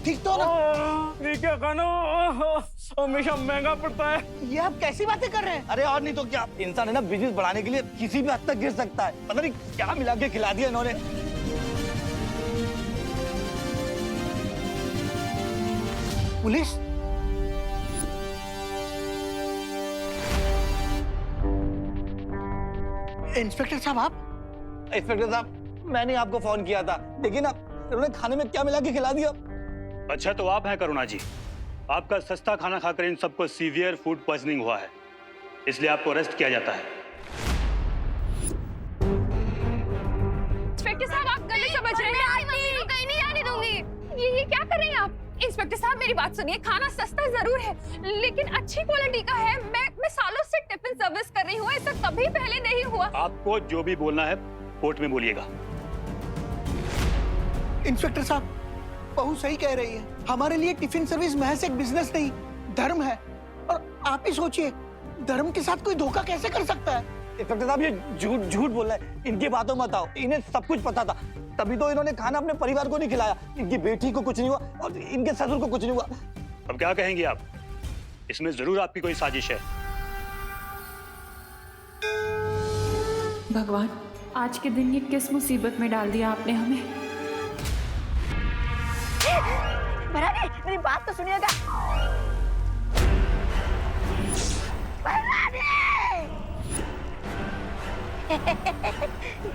ठीक तो ना? ये क्या खाना हमेशा महंगा पड़ता है। ये आप कैसी बातें कर रहे हैं? अरे और नहीं तो क्या, इंसान है ना बिजनेस बढ़ाने के लिए किसी भी हद तक गिर सकता है। पता नहीं क्या मिला के खिला दिया इन्होंने। पुलिस? इंस्पेक्टर साहब आप? इंस्पेक्टर साहब, मैंने आपको फोन किया था, देखिए ना इन्होंने खाने में क्या मिला के खिला दिया। अच्छा तो आप हैं करुणा जी। आपका सस्ता खाना खाकर इन सबको सीवियर फूड पॉइजनिंग हुआ है, इसलिए आपको अरेस्ट किया जाता है। इंस्पेक्टर साहब आप गलत समझ रहे हैं। मम्मी को कहीं नहीं जाने दूंगी। ये क्या कर रहे हैं आप? इंस्पेक्टर साहब मेरी बात सुनिए, खाना सस्ता जरूर है लेकिन अच्छी क्वालिटी का है। मैं सालों से टिफिन सर्विस कर रही हूँ, ऐसा कभी पहले नहीं हुआ। आपको जो भी बोलना है कोर्ट में बोलिएगा। इंस्पेक्टर साहब, बहू सही कह रही है। हमारे लिए टिफिन सर्विस महज एक बिजनेस नहीं, धर्म है। और आप ही सोचिए, धर्म के साथ कोई धोखा कैसे कर सकता है? इंस्पेक्टर साहब ये झूठ झूठ बोल रहा है, इनकी बातों मत आओ। इन्हें सब कुछ पता था, तभी तो इन्होंने खाना अपने परिवार को नहीं खिलाया। इनकी बेटी को कुछ नहीं हुआ और इनके ससुर को कुछ नहीं हुआ। अब क्या कहेंगे आप? इसमें जरूर आपकी कोई साजिश है। भगवान, आज के दिन ये किस मुसीबत में डाल दिया आपने हमें। भराने, मेरी बात तो सुनिएगा। भराने!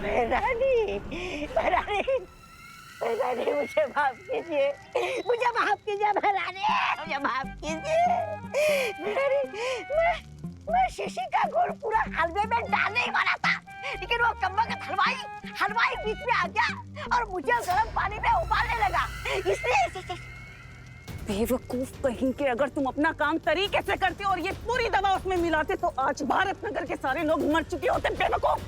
भराने, भराने, भराने, मुझे माफ कीजिए, मुझे माफ कीजिए भराने, मुझे माफ कीजिए। भराने, मैं शीशी का गुड़ पूरा हलवे में डालने ही वाला था, लेकिन वो कम्बख्त हलवाई बीच में आ गया और मुझे गर्म पानी में उबालने लगा, इसलिए। बेवकूफ कहीं के, अगर तुम अपना काम तरीके से करते और ये पूरी दवा उसमें मिलाते तो आज भारत नगर के सारे लोग मर चुके होते। बेवकूफ!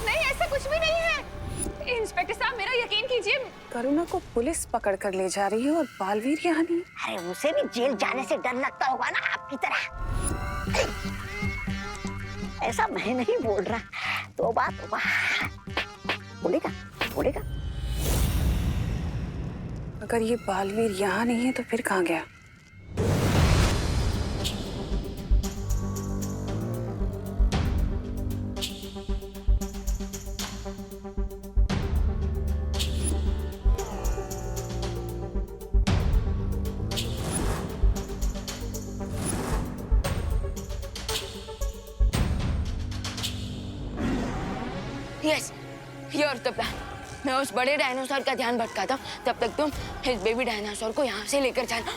नहीं, ऐसा कुछ भी नहीं है। इंस्पेक्टर साहब मेरा यकीन कीजिए। करुणा को पुलिस पकड़ कर ले जा रही है और बालवीर यहाँ नहीं। अरे उसे भी जेल जाने से डर लगता होगा ना आपकी तरह। ऐसा मैं नहीं बोल रहा, तौबा तौबा। बोलेगा बोलेगा। अगर ये बालवीर यहाँ नहीं है तो फिर कहाँ गया? Yes, your the plan. मैं उस बड़े डायनासोर का ध्यान भटकाता हूँ, तब तक तुम इस बेबी डायनासोर को यहाँ से लेकर जाना।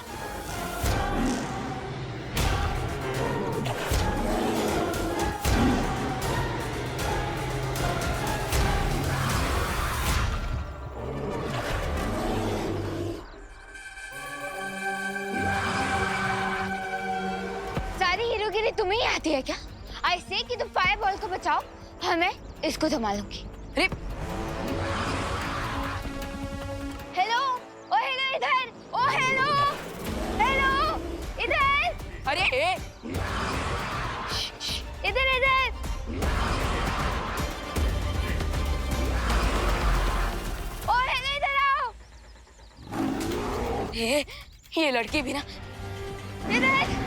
सारी हीरोगिरी तुम्हें ही आती है क्या? ऐसे कि तुम फायर बॉल को बचाओ, हमें इसको संभालूंगी। अरे हेलो, ओ हेलो इधर, ओ हेलो, हेलो इधर। अरे इधर इधर। ओ हेलो इधर आओ। ये लड़की भी ना इधर।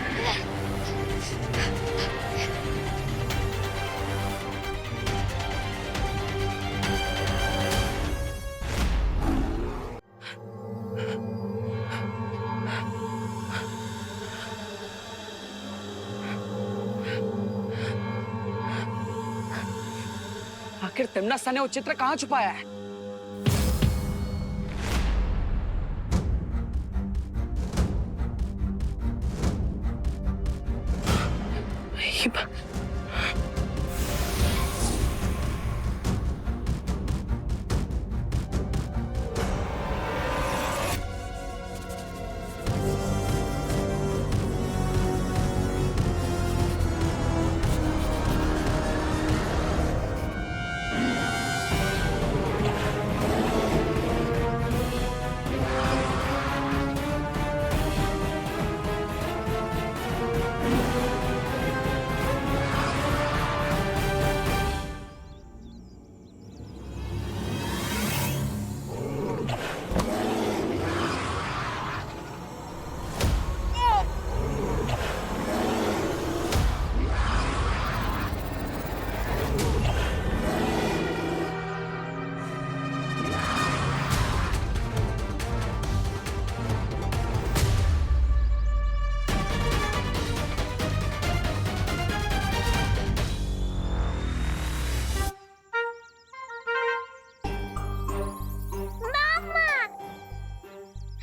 आखिर तिम्नासा ने वो चित्र कहाँ छुपाया है?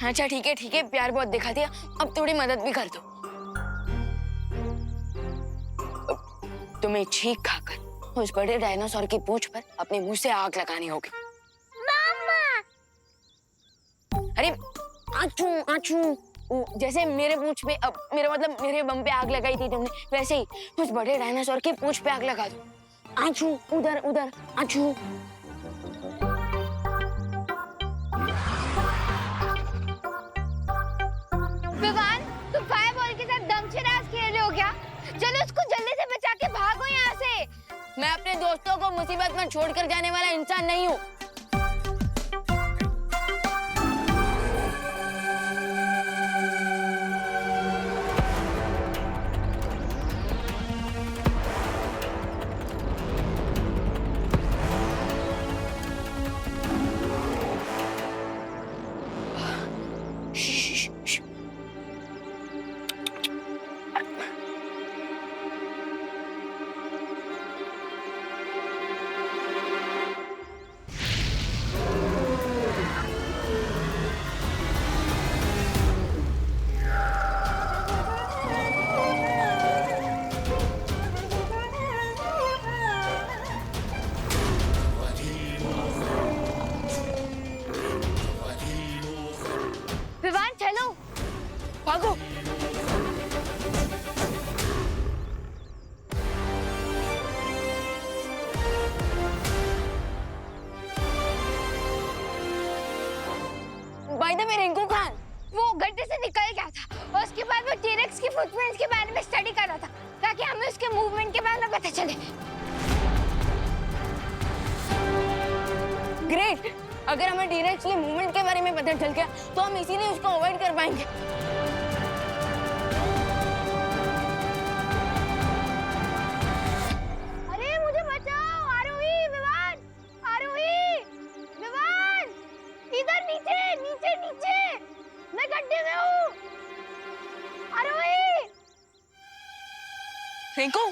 अच्छा ठीक है, प्यार बहुत दिखा दिया, अब थोड़ी मदद भी कर दो। तुम्हें छींक खाकर उस बड़े डायनासोर की पूंछ पर अपने मुंह से आग लगानी होगी। मामा! अरे आचू आचू, जैसे मेरे पूंछ पे, अब मेरा मतलब मेरे बम पे आग लगाई थी तुमने, वैसे ही उस बड़े डायनासोर की पूंछ पे आग लगा दो। आचू, उधर उधर, आचू। विवान, तुम फायरबॉल के साथ दमशराज खेल रहे हो क्या? चलो उसको जल्दी से बचा के भागो यहाँ से। मैं अपने दोस्तों को मुसीबत में छोड़कर जाने वाला इंसान नहीं हूँ। विवान चलो, भागो। By the way Rinku Khan, वो गड्ढे से निकल गया था और उसके बाद वो टी-रेक्स की फुटप्रिंट्स के बारे में स्टडी कर रहा था ताकि हमें उसके मूवमेंट के बारे में पता चले। ग्रेट, अगर हमें टी-रेक्स के मूवमेंट के बारे में पता चल गया तो हम इसीलिए उसको अवॉइड कर पाएंगे। अरे मुझे बचाओ, आरोही, विवान, आरोही, विवान, इधर नीचे नीचे नीचे, मैं गड्ढे में हूँ। आरोही। रिंकू,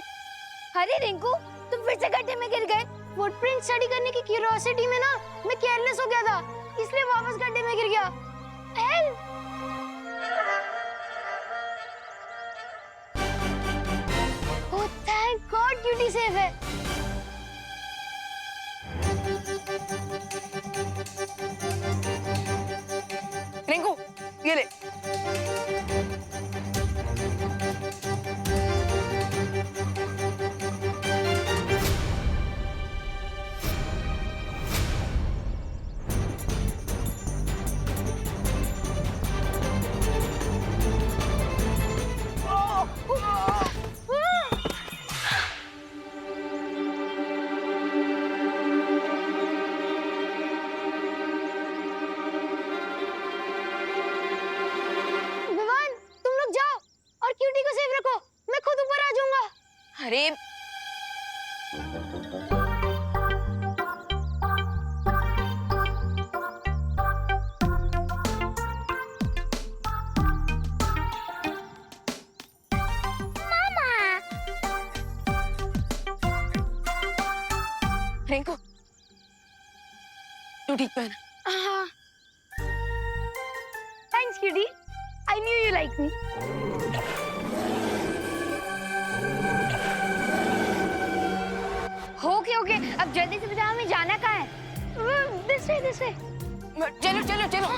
अरे रिंकू, तुम फिर से गड्ढे में गिर गए। फुटप्रिंट स्टडी करने की क्यूरियोसिटी में ना मैं केयरलेस हो गया था, इसलिए वापस गड्ढे में गिर गया। Help! Oh thank god, cutie safe है। रिंकू, ये ले। विवान, तुम लोग जाओ और क्यूटी को सेफ रखो, मैं खुद ऊपर आ जाऊंगा। अरे रिंकू, तू ठीक पे है ना? Thanks cutie, I knew you like me. Okay, अब जल्दी से बताओ हमें जाना कहाँ है? This way. चलो चलो चलो।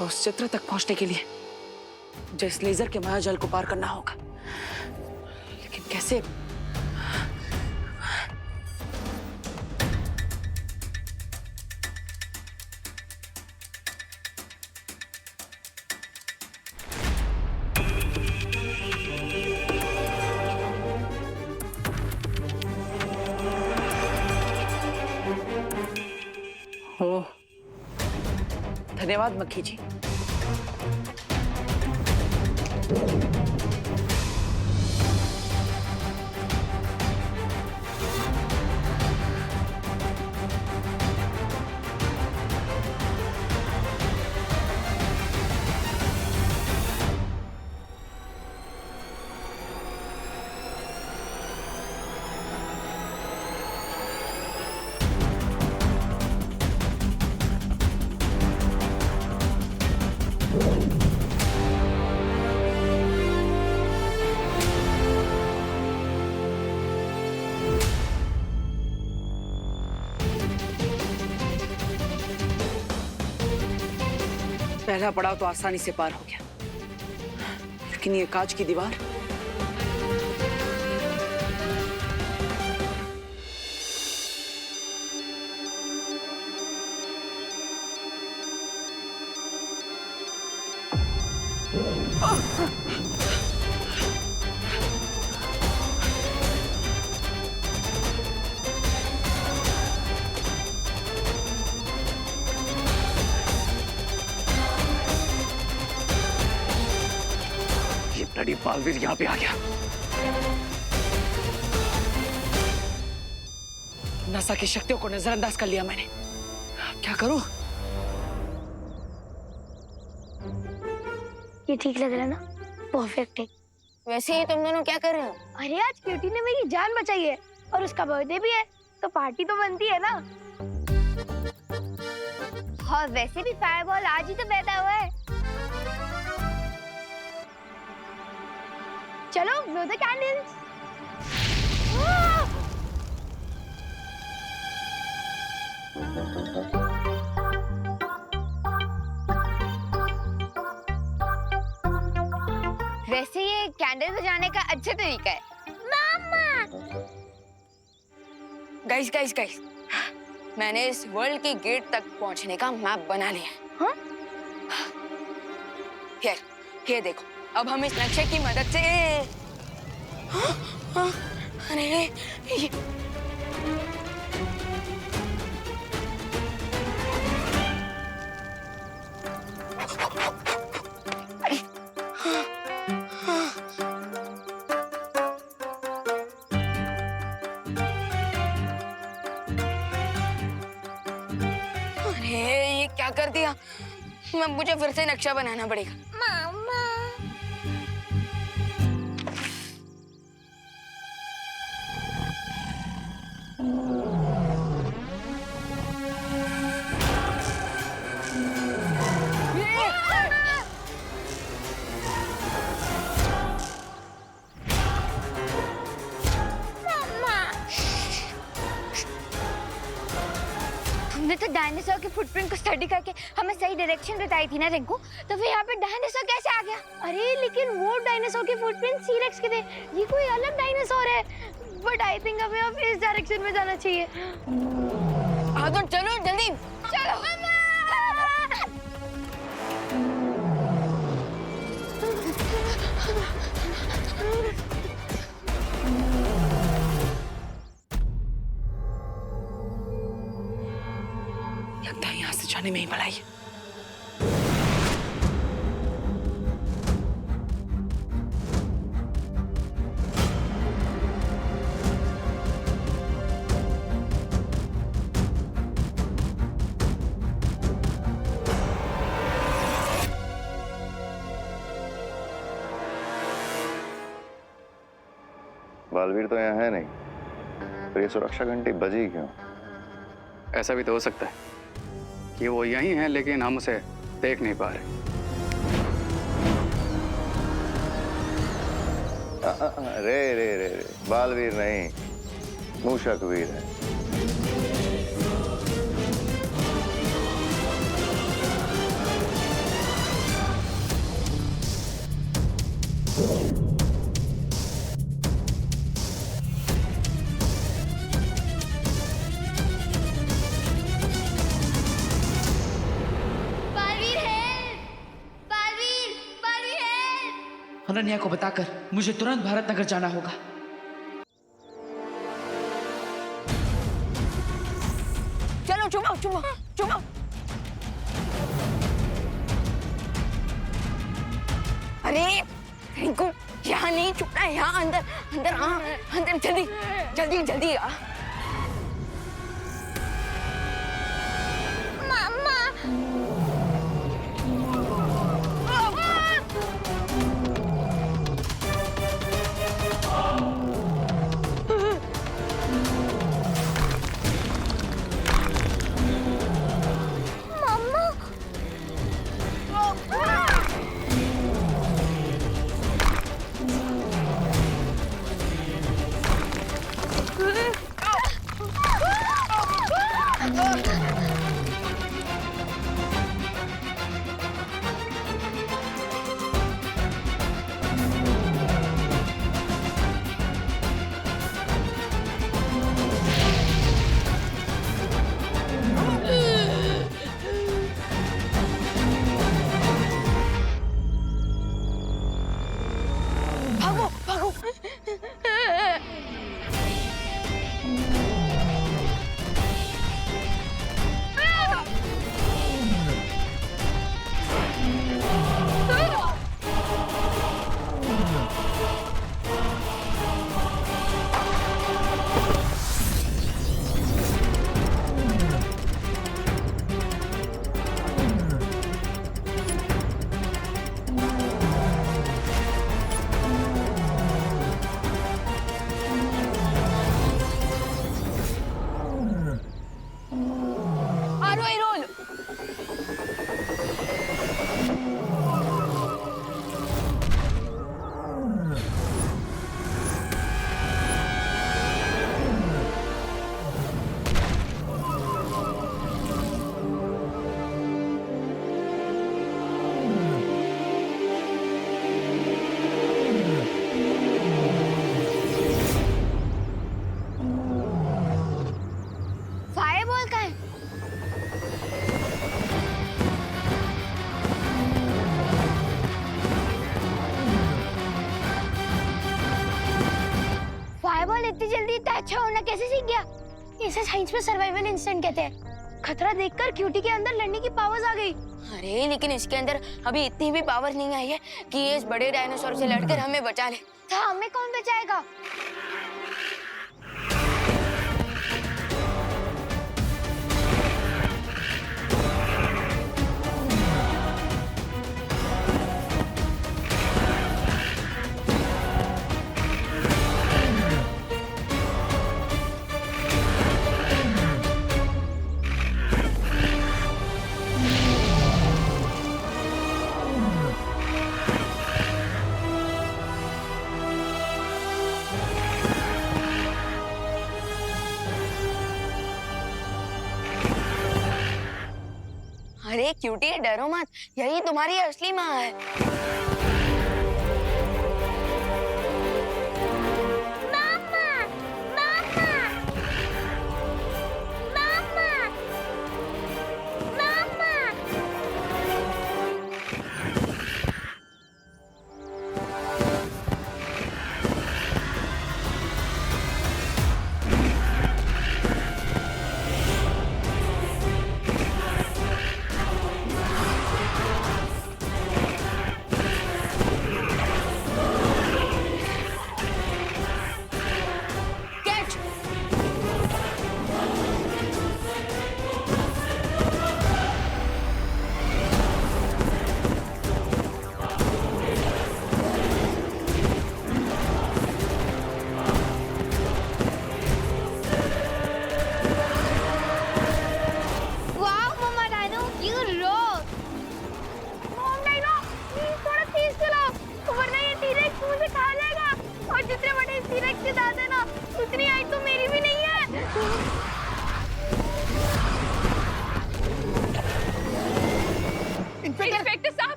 उस चित्र तक पहुंचने के लिए मुझे इस लेजर के मायाजाल को पार करना होगा, लेकिन कैसे? धन्यवाद मक्खी जी। पहला पड़ाव तो आसानी से पार हो गया, लेकिन ये कांच की दीवार। ब्लडी बालवीर यहाँ पे आ गया। नसा की शक्तियों को नजरअंदाज कर लिया मैंने। अब क्या करूं? ये ठीक लग रहा है ना? परफेक्ट है। वैसे ही तुम दोनों क्या कर रहे हो? अरे आज क्यूटी ने मेरी जान बचाई है और उसका बर्थडे भी है, तो पार्टी तो बनती है ना। और वैसे भी फायरबॉल आज ही तो बैठा हुआ है। चलो blow the candles। वैसे ये कैंडल बजाने का अच्छा तरीका है। मामा। गाइस गाइस गाइस, मैंने इस वर्ल्ड की गेट तक पहुंचने का मैप बना लिया है। हाँ? ये देखो, अब हम इस नक्शे की मदद से अरे ये क्या कर दिया? मुझे फिर से नक्शा बनाना पड़ेगा। मामा। हमने तो डायनासोर के फुटप्रिंट को स्टडी करके हमें सही डायरेक्शन बताई थी ना रिंकू, तो फिर यहाँ पे डायनासोर कैसे आ गया? अरे लेकिन वो डायनासोर के फुटप्रिंट सीरेक्स के थे, ये कोई अलग डायनासोर है। बट आई थिंक हमें अब इस डायरेक्शन में जाना चाहिए। हाँ तो चलो जल्दी चलो। लगता है यहाँ से जाने में ही भलाई है। बालवीर तो यहाँ है नहीं, तो ये सुरक्षा घंटी बजी क्यों? ऐसा भी तो हो सकता है कि वो यहीं है लेकिन हम उसे देख नहीं पा रहे। रे रे रे रे, बालवीर नहीं, मूषकवीर है। अनन्या को बताकर मुझे तुरंत भारत नगर जाना होगा। चलो चुमाओ चुमाओ चुमाओ। अरे रिंकू यहाँ नहीं छुपना है, यहाँ अंदर अंदर आ, अंदर जल्दी जल्दी जल्दी आ। भागो भागो। इतनी जल्दी इतना अच्छा होना कैसे सीख गया? इसे साइंस में सर्वाइवल इंस्टेंट कहते हैं। खतरा देखकर क्यूटी के अंदर लड़ने की पावर्स आ गई। अरे लेकिन इसके अंदर अभी इतनी भी पावर नहीं आई है कि ये इस बड़े डायनासोर से लड़कर हमें बचा ले। तो हमें कौन बचाएगा? अरे क्यूटी डरो मत, यही तुम्हारी असली माँ है।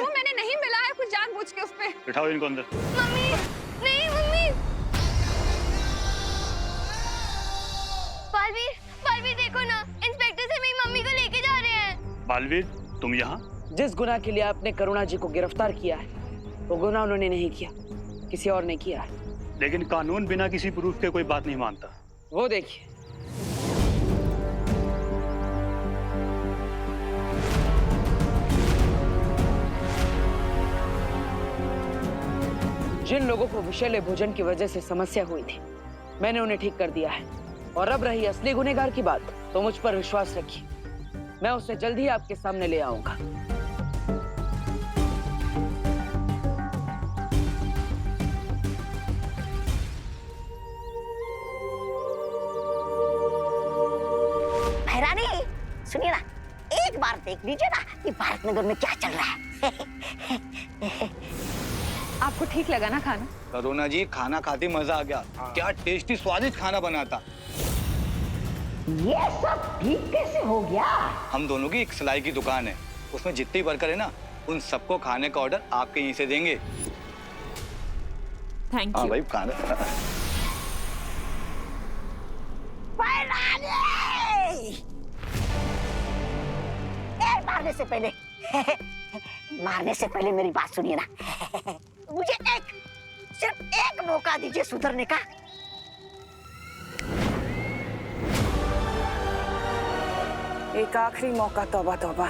मैंने नहीं मिला है कुछ जानबूझ के उस पे। बिठाओ इनको अंदर। मम्मी नहीं मम्मी। बालवीर बालवीर देखो ना, इंस्पेक्टर से मेरी मम्मी को लेके जा रहे हैं। बालवीर तुम यहाँ? जिस गुनाह के लिए आपने करुणा जी को गिरफ्तार किया है वो गुनाह उन्होंने नहीं किया, किसी और ने किया है। लेकिन कानून बिना किसी प्रूफ के कोई बात नहीं मानता। वो देखिए जिन लोगों को विषैले भोजन की वजह से समस्या हुई थी, मैंने उन्हें ठीक कर दिया है। और अब रही असली गुनहगार की बात, तो मुझ पर विश्वास रखिए, मैं उसे जल्द ही आपके सामने ले आऊंगा। महारानी सुनिए ना, एक बार देख लीजिए ना कि भारत नगर में क्या चल रहा है। आपको ठीक लगा ना खाना? करुणा जी, खाना खाते मजा आ गया। क्या टेस्टी स्वादिष्ट खाना बना था। ये सब ठीक कैसे हो गया? हम दोनों की एक सिलाई की दुकान है, उसमें जितनी वर्कर है ना, उन सबको खाने का ऑर्डर आपके यहीं से देंगे। थैंक हाँ यू। भाई, खाना। मारने से पहले मेरी बात सुनिए ना। मुझे सिर्फ एक मौका दीजिए सुधरने का। एक आखिरी मौका, तौबा तौबा।